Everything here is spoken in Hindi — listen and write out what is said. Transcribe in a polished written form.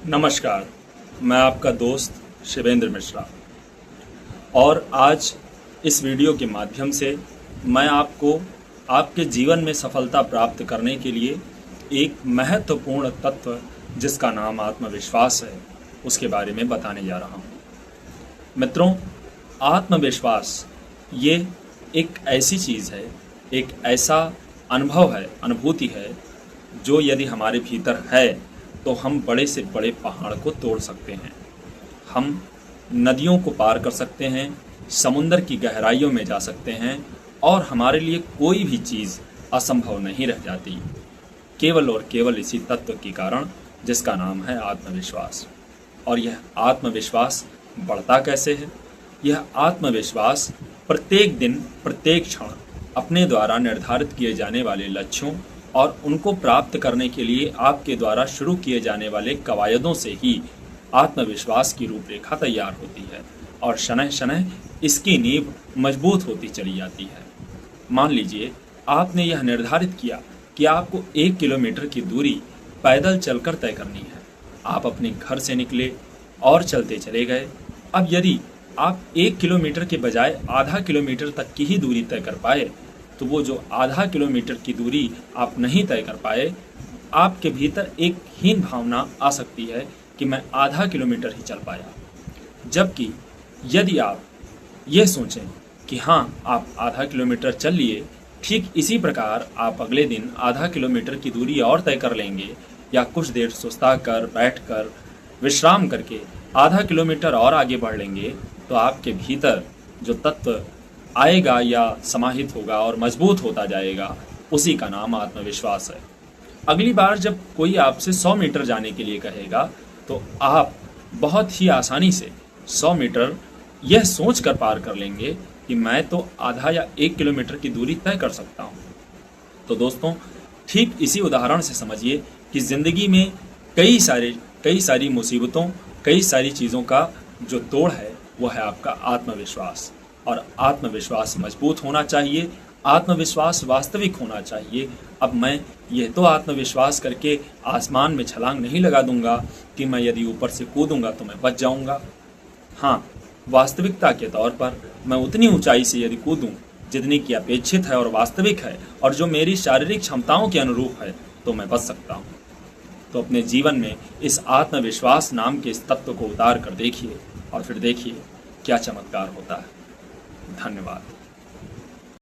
नमस्कार, मैं आपका दोस्त शिवेंद्र मिश्रा और आज इस वीडियो के माध्यम से मैं आपको आपके जीवन में सफलता प्राप्त करने के लिए एक महत्वपूर्ण तत्व जिसका नाम आत्मविश्वास है उसके बारे में बताने जा रहा हूँ। मित्रों, आत्मविश्वास ये एक ऐसी चीज़ है, एक ऐसा अनुभव है, अनुभूति है जो यदि हमारे भीतर है तो हम बड़े से बड़े पहाड़ को तोड़ सकते हैं, हम नदियों को पार कर सकते हैं, समुंदर की गहराइयों में जा सकते हैं और हमारे लिए कोई भी चीज़ असंभव नहीं रह जाती, केवल और केवल इसी तत्व के कारण जिसका नाम है आत्मविश्वास। और यह आत्मविश्वास बढ़ता कैसे है? यह आत्मविश्वास प्रत्येक दिन, प्रत्येक क्षण अपने द्वारा निर्धारित किए जाने वाले लक्ष्यों और उनको प्राप्त करने के लिए आपके द्वारा शुरू किए जाने वाले कवायदों से ही आत्मविश्वास की रूपरेखा तैयार होती है और शनः शनः इसकी नींव मजबूत होती चली जाती है। मान लीजिए आपने यह निर्धारित किया कि आपको 1 किलोमीटर की दूरी पैदल चलकर तय करनी है। आप अपने घर से निकले और चलते चले गए। अब यदि आप 1 किलोमीटर के बजाय आधा किलोमीटर तक की ही दूरी तय कर पाए तो वो जो आधा किलोमीटर की दूरी आप नहीं तय कर पाए, आपके भीतर एक हीन भावना आ सकती है कि मैं आधा किलोमीटर ही चल पाया। जबकि यदि आप ये सोचें कि हाँ, आप आधा किलोमीटर चल लिए, ठीक इसी प्रकार आप अगले दिन आधा किलोमीटर की दूरी और तय कर लेंगे या कुछ देर सुस्ता कर, बैठ कर, विश्राम करके आधा किलोमीटर और आगे बढ़ लेंगे तो आपके भीतर जो तत्व आएगा या समाहित होगा और मजबूत होता जाएगा, उसी का नाम आत्मविश्वास है। अगली बार जब कोई आपसे 100 मीटर जाने के लिए कहेगा तो आप बहुत ही आसानी से 100 मीटर यह सोच कर पार कर लेंगे कि मैं तो आधा या 1 किलोमीटर की दूरी तय कर सकता हूँ। तो दोस्तों, ठीक इसी उदाहरण से समझिए कि ज़िंदगी में कई सारी मुसीबतों, कई सारी चीज़ों का जो तोड़ है वो है आपका आत्मविश्वास। और आत्मविश्वास मजबूत होना चाहिए, आत्मविश्वास वास्तविक होना चाहिए। अब मैं यह तो आत्मविश्वास करके आसमान में छलांग नहीं लगा दूंगा कि मैं यदि ऊपर से कूदूंगा तो मैं बच जाऊंगा। हाँ, वास्तविकता के तौर पर मैं उतनी ऊंचाई से यदि कूदूं जितनी की अपेक्षित है और वास्तविक है और जो मेरी शारीरिक क्षमताओं के अनुरूप है तो मैं बच सकता हूँ। तो अपने जीवन में इस आत्मविश्वास नाम के इस तत्व को उतार कर देखिए और फिर देखिए क्या चमत्कार होता है। धन्यवाद।